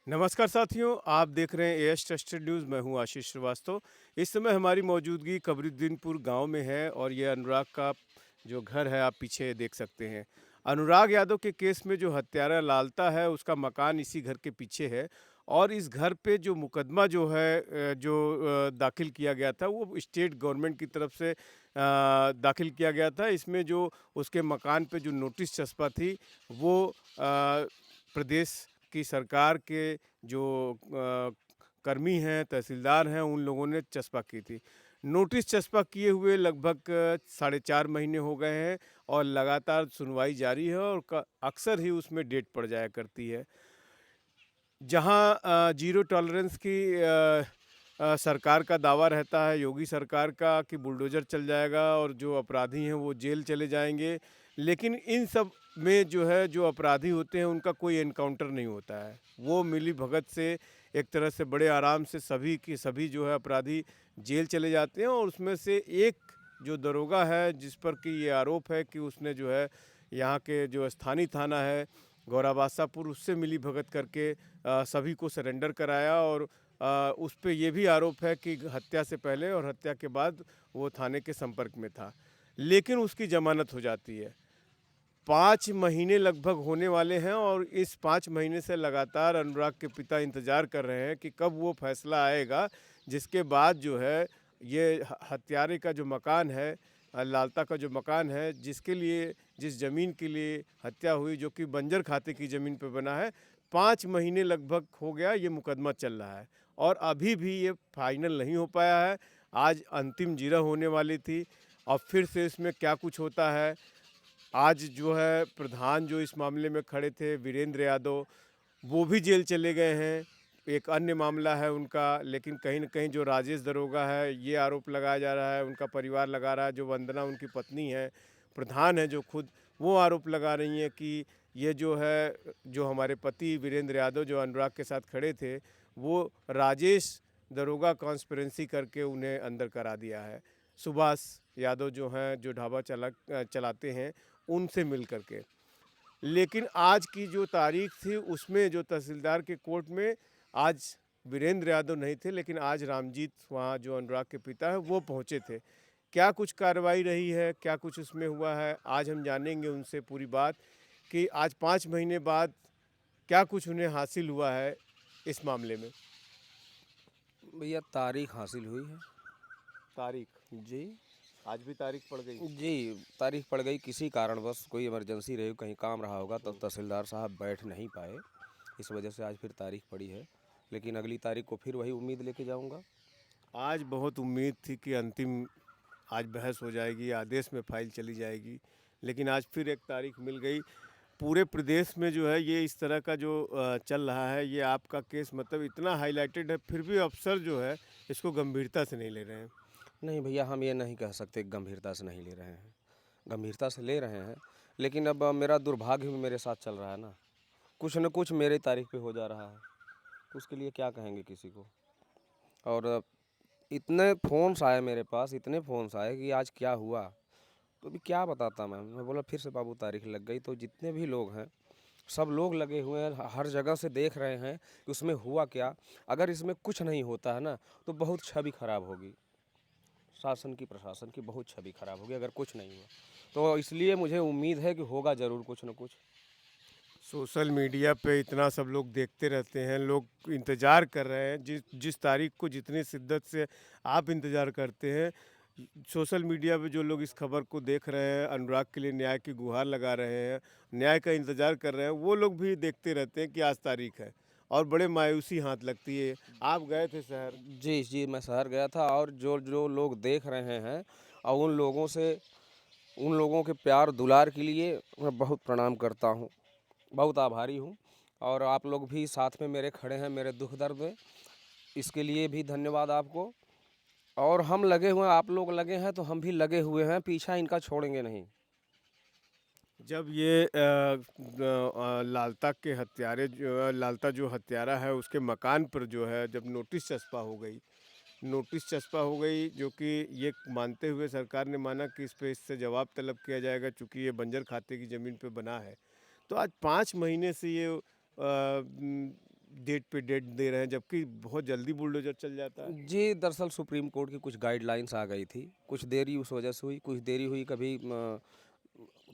नमस्कार साथियों, आप देख रहे हैं एएस ट्रस्टेड न्यूज़। मैं हूं आशीष श्रीवास्तव। इस समय हमारी मौजूदगी कबरुद्दीनपुर गांव में है और ये अनुराग का जो घर है आप पीछे देख सकते हैं। अनुराग यादव के केस में जो हत्यारा लालता है उसका मकान इसी घर के पीछे है और इस घर पे जो मुकदमा जो है दाखिल किया गया था वो स्टेट गवर्नमेंट की तरफ से दाखिल किया गया था। इसमें जो उसके मकान पे जो नोटिस चस्पा थी वो प्रदेश की सरकार के जो कर्मी हैं, तहसीलदार हैं, उन लोगों ने चस्पा की थी। नोटिस चस्पा किए हुए लगभग साढ़े 4 महीने हो गए हैं और लगातार सुनवाई जारी है और अक्सर ही उसमें डेट पड़ जाया करती है। जहाँ ज़ीरो टॉलरेंस की सरकार का दावा रहता है, योगी सरकार का, कि बुलडोज़र चल जाएगा और जो अपराधी हैं वो जेल चले जाएँगे। लेकिन इन सब में जो है जो अपराधी होते हैं उनका कोई एनकाउंटर नहीं होता है। वो मिलीभगत से एक तरह से बड़े आराम से सभी के सभी जो है अपराधी जेल चले जाते हैं और उसमें से एक जो दरोगा है जिस पर कि ये आरोप है कि उसने जो है यहाँ के जो स्थानीय थाना है गौराबासापुर उससे मिलीभगत करके सभी को सरेंडर कराया और उस पे ये भी आरोप है कि हत्या से पहले और हत्या के बाद वो थाने के संपर्क में था। लेकिन उसकी ज़मानत हो जाती है। 5 महीने लगभग होने वाले हैं और इस 5 महीने से लगातार अनुराग के पिता इंतज़ार कर रहे हैं कि कब वो फैसला आएगा, जिसके बाद जो है ये हत्यारे का जो मकान है लालता का जो मकान है, जिसके लिए जिस ज़मीन के लिए हत्या हुई जो कि बंजर खाते की ज़मीन पे बना है, 5 महीने लगभग हो गया ये मुकदमा चल रहा है और अभी भी ये फाइनल नहीं हो पाया है। आज अंतिम जिरह होने वाली थी और फिर से इसमें क्या कुछ होता है। आज जो है प्रधान जो इस मामले में खड़े थे वीरेंद्र यादव, वो भी जेल चले गए हैं। एक अन्य मामला है उनका, लेकिन कहीं न कहीं जो राजेश दरोगा है, ये आरोप लगाया जा रहा है, उनका परिवार लगा रहा है, जो वंदना उनकी पत्नी है, प्रधान है जो खुद, वो आरोप लगा रही हैं कि ये जो है, जो हमारे पति वीरेंद्र यादव जो अनुराग के साथ खड़े थे, वो राजेश दरोगा कॉन्स्पिरेंसी करके उन्हें अंदर करा दिया है। सुभाष यादव जो हैं, जो ढाबा चलाते हैं, उनसे मिल कर के। लेकिन आज की जो तारीख थी उसमें जो तहसीलदार के कोर्ट में आज वीरेंद्र यादव नहीं थे, लेकिन आज रामजीत वहाँ जो अनुराग के पिता हैं वो पहुँचे थे। क्या कुछ कार्रवाई रही है, क्या कुछ उसमें हुआ है, आज हम जानेंगे उनसे पूरी बात कि आज 5 महीने बाद क्या कुछ उन्हें हासिल हुआ है इस मामले में। भैया तारीख हासिल हुई है। तारीख जी। आज भी तारीख पड़ गई। जी, तारीख पड़ गई किसी कारणवश कोई इमरजेंसी रही, कहीं काम रहा होगा तो तहसीलदार साहब बैठ नहीं पाए। इस वजह से आज फिर तारीख पड़ी है, लेकिन अगली तारीख को फिर वही उम्मीद लेके जाऊंगा। आज बहुत उम्मीद थी कि अंतिम आज बहस हो जाएगी, आदेश में फाइल चली जाएगी, लेकिन आज फिर एक तारीख मिल गई। पूरे प्रदेश में जो है ये इस तरह का जो चल रहा है, ये आपका केस मतलब इतना हाईलाइटेड है, फिर भी अफसर जो है इसको गंभीरता से नहीं ले रहे हैं। नहीं भैया, हम ये नहीं कह सकते कि गंभीरता से नहीं ले रहे हैं, गंभीरता से ले रहे हैं। लेकिन अब मेरा दुर्भाग्य भी मेरे साथ चल रहा है ना, कुछ न कुछ मेरी तारीख पे हो जा रहा है, तो उसके लिए क्या कहेंगे किसी को। और इतने फ़ोन्स आए मेरे पास, इतने फ़ोन्स आए कि आज क्या हुआ, तो अभी क्या बताता मैं बोला फिर से बाबू तारीख लग गई। तो जितने भी लोग हैं सब लोग लगे हुए हैं, हर जगह से देख रहे हैं कि उसमें हुआ क्या। अगर इसमें कुछ नहीं होता है ना तो बहुत छवि खराब होगी, शासन की प्रशासन की बहुत छवि खराब होगी अगर कुछ नहीं हुआ। तो इसलिए मुझे उम्मीद है कि होगा ज़रूर कुछ न कुछ। सोशल मीडिया पे इतना सब लोग देखते रहते हैं, लोग इंतज़ार कर रहे हैं, जिस जिस तारीख को जितनी शिद्दत से आप इंतज़ार करते हैं, सोशल मीडिया पे जो लोग इस खबर को देख रहे हैं, अनुराग के लिए न्याय की गुहार लगा रहे हैं, न्याय का इंतज़ार कर रहे हैं, वो लोग भी देखते रहते हैं कि आज तारीख है और बड़े मायूसी हाथ लगती है। आप गए थे शहर? जी जी, मैं शहर गया था और जो जो लोग देख रहे हैं और उन लोगों के प्यार दुलार के लिए मैं बहुत प्रणाम करता हूँ, बहुत आभारी हूँ। और आप लोग भी साथ में मेरे खड़े हैं मेरे दुख दर्द में, इसके लिए भी धन्यवाद आपको। और हम लगे हुए हैं, आप लोग लगे हैं तो हम भी लगे हुए हैं, पीछा इनका छोड़ेंगे नहीं। जब ये लालता के हत्यारे जो लालता जो हत्यारा है उसके मकान पर जो है जब नोटिस चस्पा हो गई जो कि ये मानते हुए सरकार ने माना कि इस पे इससे जवाब तलब किया जाएगा चूँकि ये बंजर खाते की ज़मीन पे बना है। तो आज 5 महीने से ये डेट पे डेट दे रहे हैं, जबकि बहुत जल्दी बुलडोज़र चल जाता है। जी, दरअसल सुप्रीम कोर्ट की कुछ गाइडलाइंस आ गई थी, कुछ देरी उस वजह से हुई, कुछ देरी हुई, कभी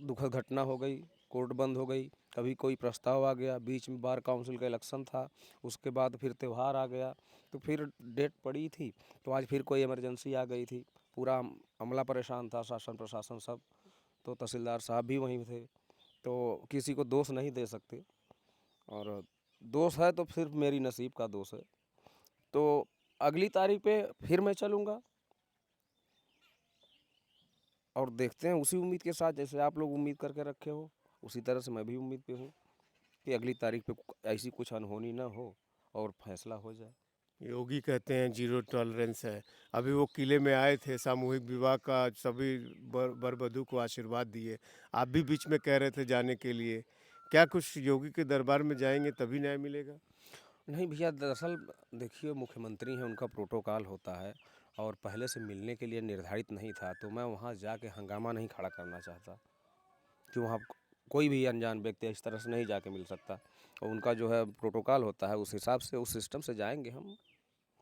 दुखद घटना हो गई, कोर्ट बंद हो गई, कभी कोई प्रस्ताव आ गया, बीच में बार काउंसिल का इलेक्शन था, उसके बाद फिर त्यौहार आ गया, तो फिर डेट पड़ी थी, तो आज फिर कोई इमरजेंसी आ गई थी, पूरा अमला परेशान था, शासन प्रशासन सब, तो तहसीलदार साहब भी वहीं थे, तो किसी को दोष नहीं दे सकते, और दोष है तो सिर्फ मेरी नसीब का दोष है। तो अगली तारीख पे फिर मैं चलूँगा और देखते हैं उसी उम्मीद के साथ, जैसे आप लोग उम्मीद करके रखे हो, उसी तरह से मैं भी उम्मीद पे हूँ कि अगली तारीख पे ऐसी कुछ अनहोनी ना हो और फैसला हो जाए। योगी कहते हैं ज़ीरो टॉलरेंस है। अभी वो किले में आए थे, सामूहिक विवाह का सभी वर-वधू को आशीर्वाद दिए। आप भी बीच में कह रहे थे जाने के लिए। क्या कुछ योगी के दरबार में जाएँगे तभी न्याय मिलेगा? नहीं भैया, दरअसल देखिए, मुख्यमंत्री हैं, उनका प्रोटोकॉल होता है और पहले से मिलने के लिए निर्धारित नहीं था, तो मैं वहाँ जाके हंगामा नहीं खड़ा करना चाहता कि वहाँ कोई भी अनजान व्यक्ति इस तरह से नहीं जाके मिल सकता, और उनका जो है प्रोटोकॉल होता है, उस हिसाब से उस सिस्टम से जाएंगे हम।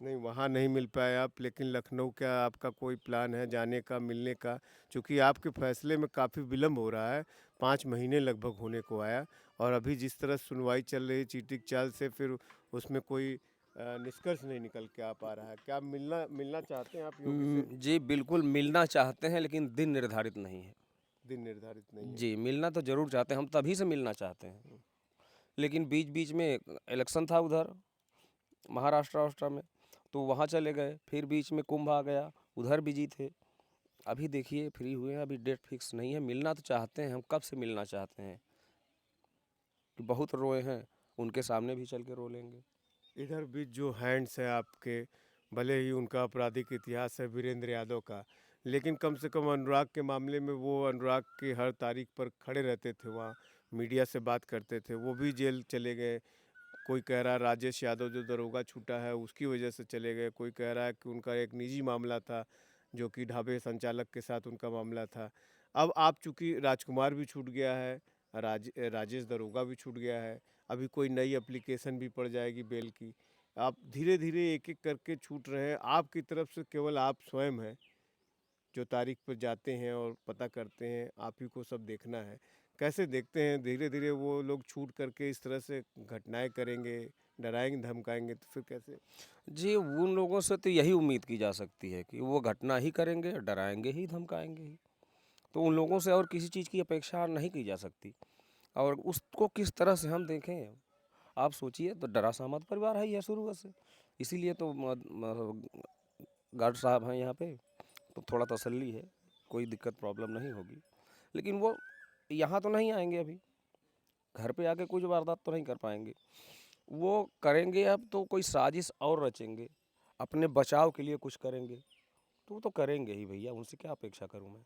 नहीं, वहाँ नहीं मिल पाए आप, लेकिन लखनऊ क्या आपका कोई प्लान है जाने का, मिलने का? चूँकि आपके फैसले में काफ़ी विलम्ब हो रहा है, 5 महीने लगभग होने को आया और अभी जिस तरह सुनवाई चल रही है चींटी-चाल से, फिर उसमें कोई निष्कर्ष नहीं निकल के आ पा रहा है। क्या आप मिलना मिलना चाहते हैं आप योगी से? जी बिल्कुल, मिलना चाहते हैं, लेकिन दिन निर्धारित नहीं है। दिन निर्धारित नहीं है। जी, मिलना तो ज़रूर चाहते हैं, हम तभी से मिलना चाहते हैं, लेकिन बीच-बीच में इलेक्शन था उधर महाराष्ट्र में, तो वहाँ चले गए, फिर बीच में कुंभ आ गया, उधर बिजी थे। अभी देखिए फ्री हुए हैं, अभी डेट फिक्स नहीं है, मिलना तो चाहते हैं, हम कब से मिलना चाहते हैं कि बहुत रोए हैं, उनके सामने भी चल के रो लेंगे। इधर भी जो हैंड्स हैं आपके, भले ही उनका आपराधिक इतिहास है वीरेंद्र यादव का, लेकिन कम से कम अनुराग के मामले में वो अनुराग की हर तारीख पर खड़े रहते थे वहाँ, मीडिया से बात करते थे, वो भी जेल चले गए। कोई कह रहा है राजेश यादव जो दरोगा छूटा है उसकी वजह से चले गए, कोई कह रहा है कि उनका एक निजी मामला था, जो कि ढाबे संचालक के साथ उनका मामला था। अब आप चूँकि राजकुमार भी छूट गया है, राजेश दरोगा भी छूट गया है, अभी कोई नई एप्लीकेशन भी पड़ जाएगी बेल की। आप धीरे-धीरे एक-एक करके छूट रहे हैं, आपकी तरफ से केवल आप स्वयं हैं, जो तारीख पर जाते हैं और पता करते हैं, आप ही को सब देखना है। कैसे देखते हैं धीरे-धीरे वो लोग छूट करके इस तरह से घटनाएँ करेंगे, डराएँगे, धमकाएँगे तो फिर कैसे? जी, उन लोगों से तो यही उम्मीद की जा सकती है कि वो घटना ही करेंगे, डराएँगे ही, धमकाएँगे ही। तो उन लोगों से और किसी चीज़ की अपेक्षा नहीं की जा सकती, और उसको किस तरह से हम देखें, आप सोचिए, तो डरा सहमत परिवार है यह शुरू से, इसीलिए तो गार्ड साहब हैं यहाँ पे, तो थोड़ा तसल्ली है, कोई दिक्कत प्रॉब्लम नहीं होगी। लेकिन वो यहाँ तो नहीं आएँगे अभी, घर पे आके कुछ वारदात तो नहीं कर पाएँगे। वो करेंगे अब तो कोई साजिश और रचेंगे, अपने बचाव के लिए कुछ करेंगे, तो वो तो करेंगे ही भैया, उनसे क्या अपेक्षा करूँ मैं?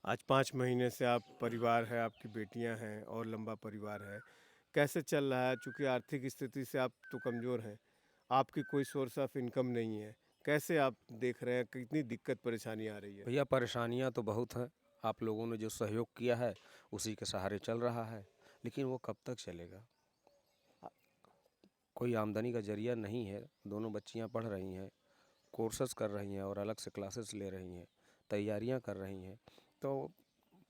आज 5 महीने से आप परिवार है, आपकी बेटियाँ हैं और लंबा परिवार है। कैसे चल रहा है? चूँकि आर्थिक स्थिति से आप तो कमज़ोर हैं, आपकी कोई सोर्स ऑफ इनकम नहीं है। कैसे आप देख रहे हैं, कितनी दिक्कत परेशानी आ रही है? भैया परेशानियाँ तो बहुत हैं, आप लोगों ने जो सहयोग किया है, उसी के सहारे चल रहा है, लेकिन वो कब तक चलेगा? अ, कोई आमदनी का ज़रिया नहीं है, दोनों बच्चियाँ पढ़ रही हैं, कोर्सेज़ कर रही हैं और अलग से क्लासेस ले रही हैं, तैयारियाँ कर रही हैं, तो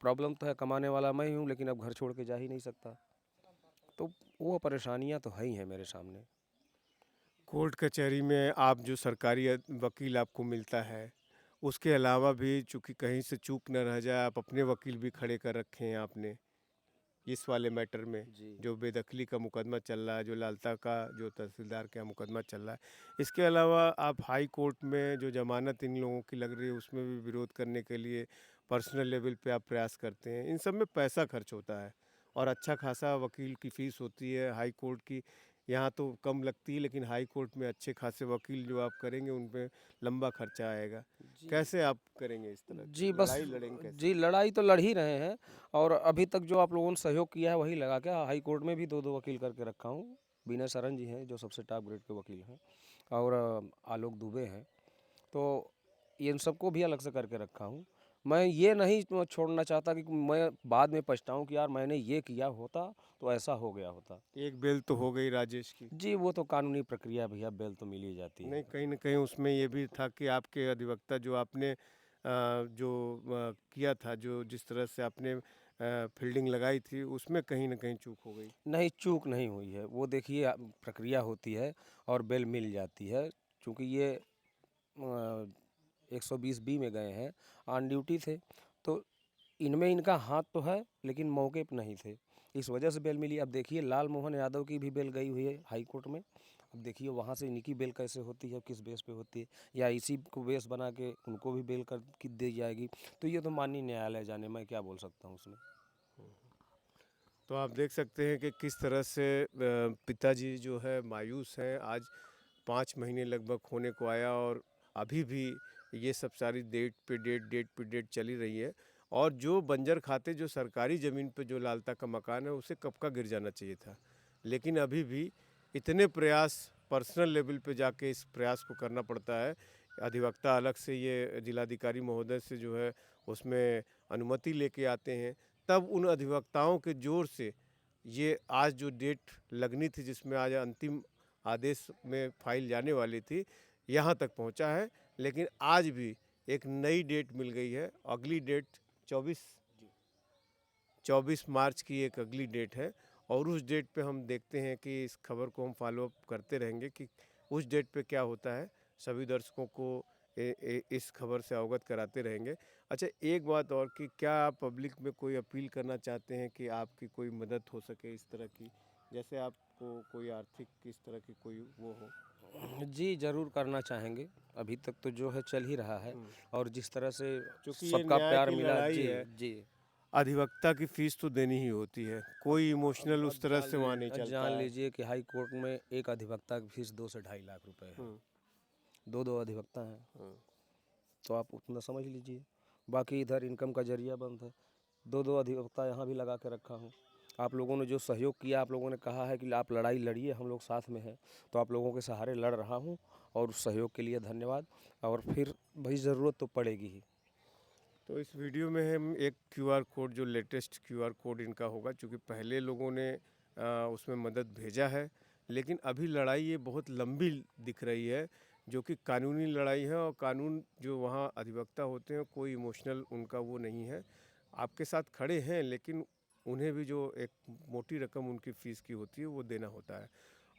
प्रॉब्लम तो है, कमाने वाला मैं ही हूँ, लेकिन अब घर छोड़ के जा ही नहीं सकता, तो वो परेशानियाँ तो है ही हैं मेरे सामने। कोर्ट कचहरी में आप जो सरकारी वकील आपको मिलता है, उसके अलावा भी चूँकि कहीं से चूक न रह जाए, आप अपने वकील भी खड़े कर रखे हैं आपने, इस वाले मैटर में, जी। जो बेदखली का मुकदमा चल रहा है, जो लालता का जो तहसीलदार के यहाँ मुकदमा चल रहा है। इसके अलावा आप हाई कोर्ट में जो ज़मानत इन लोगों की लग रही है, उसमें भी विरोध करने के लिए पर्सनल लेवल पे आप प्रयास करते हैं। इन सब में पैसा खर्च होता है और अच्छा खासा वकील की फ़ीस होती है। हाई कोर्ट की यहाँ तो कम लगती है, लेकिन हाई कोर्ट में अच्छे खासे वकील जो आप करेंगे, उन पे लंबा खर्चा आएगा। जी। कैसे आप करेंगे इस तरह जी, की बस लड़ाई लड़ेंगे कैसे? जी, लड़ाई तो लड़ ही रहे हैं, और अभी तक जो आप लोगों ने सहयोग किया है वही लगा के हाई कोर्ट में भी 2-2 वकील करके रखा हूँ। विनय सरन जी हैं जो सबसे टॉप ग्रेड के वकील हैं, और आलोक दुबे हैं, तो इन सबको भी अलग से करके रखा हूँ। मैं ये नहीं छोड़ना चाहता कि मैं बाद में पछताऊँ कि यार मैंने ये किया होता तो ऐसा हो गया होता। एक बेल तो हो गई राजेश की। जी, वो तो कानूनी प्रक्रिया है भैया, बेल तो मिल ही जाती है। नहीं, कहीं न कहीं उसमें ये भी था कि आपके अधिवक्ता जो आपने किया था, जो जिस तरह से आपने फ़ील्डिंग लगाई थी, उसमें कहीं न कहीं चूक हो गई। नहीं, चूक नहीं हुई है। वो देखिए प्रक्रिया होती है और बेल मिल जाती है। चूँकि ये 120 बी में गए हैं, ऑन ड्यूटी थे, तो इनमें इनका हाथ तो है, लेकिन मौके पे नहीं थे। इस वजह से बेल मिली। अब देखिए लाल मोहन यादव की भी बेल गई हुई है हाई कोर्ट में। अब देखिए वहाँ से इनकी बेल कैसे होती है, किस बेस पे होती है, या इसी को बेस बना के उनको भी बेल कर की दी जाएगी। तो ये तो माननीय न्यायालय जाने, मैं क्या बोल सकता हूँ उसमें। तो आप देख सकते हैं कि किस तरह से पिताजी जो है मायूस हैं। आज 5 महीने लगभग होने को आया और अभी भी ये सब सारी डेट पे डेट चली रही है। और जो बंजर खाते जो सरकारी ज़मीन पे जो लालता का मकान है, उसे कब का गिर जाना चाहिए था। लेकिन अभी भी इतने प्रयास पर्सनल लेवल पे जाके इस प्रयास को करना पड़ता है। अधिवक्ता अलग से ये जिलाधिकारी महोदय से जो है उसमें अनुमति लेके आते हैं। तब उन अधिवक्ताओं के ज़ोर से ये आज जो डेट लगनी थी, जिसमें आज अंतिम आदेश में फाइल जाने वाली थी, यहाँ तक पहुँचा है। लेकिन आज भी एक नई डेट मिल गई है। अगली डेट 24 मार्च की एक अगली डेट है और उस डेट पे हम देखते हैं कि इस खबर को हम फॉलो अप करते रहेंगे कि उस डेट पे क्या होता है। सभी दर्शकों को इस खबर से अवगत कराते रहेंगे। अच्छा, एक बात और कि क्या आप पब्लिक में कोई अपील करना चाहते हैं कि आपकी कोई मदद हो सके इस तरह की, जैसे आपको कोई आर्थिक इस तरह की कोई वो हो? जी, ज़रूर करना चाहेंगे। अभी तक तो जो है चल ही रहा है और जिस तरह से क्योंकि ये सबका न्याय प्यार की मिला। लड़ाई जी, है। जी। अधिवक्ता की फीस तो देनी ही होती है, कोई इमोशनल उस तरह से वहाँ नहीं जान चलता है। लीजिए कि हाई कोर्ट में एक अधिवक्ता की फीस 2 से ढाई लाख रुपए है। हम्म, 2-2 अधिवक्ता हैं, हम्म। तो आप उतना समझ लीजिए। बाकी इधर इनकम का ज़रिया बंद है। 2-2 अधिवक्ता यहाँ भी लगा के रखा हूँ। आप लोगों ने जो सहयोग किया, आप लोगों ने कहा है कि आप लड़ाई लड़िए, हम लोग साथ में हैं। तो आप लोगों के सहारे लड़ रहा हूँ और उस सहयोग के लिए धन्यवाद। और फिर भाई ज़रूरत तो पड़ेगी ही। तो इस वीडियो में हम एक क्यूआर कोड, जो लेटेस्ट क्यूआर कोड इनका होगा, क्योंकि पहले लोगों ने उसमें मदद भेजा है, लेकिन अभी लड़ाई ये बहुत लंबी दिख रही है, जो कि कानूनी लड़ाई है। और कानून जो वहाँ अधिवक्ता होते हैं, कोई इमोशनल उनका वो नहीं है, आपके साथ खड़े हैं, लेकिन उन्हें भी जो एक मोटी रकम उनकी फ़ीस की होती है वो देना होता है।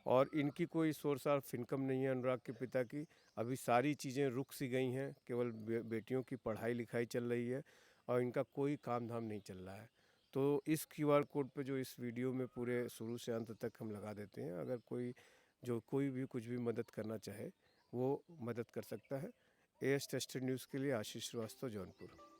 और इनकी कोई सोर्स ऑफ इनकम नहीं है अनुराग के पिता की। अभी सारी चीज़ें रुक सी गई हैं, केवल बेटियों की पढ़ाई लिखाई चल रही है और इनका कोई काम धाम नहीं चल रहा है। तो इस क्यूआर कोड पे जो इस वीडियो में पूरे शुरू से अंत तक हम लगा देते हैं, अगर कोई भी कुछ भी मदद करना चाहे वो मदद कर सकता है। एएस टेस्टेड न्यूज़ के लिए आशीष श्रीवास्तव, जौनपुर।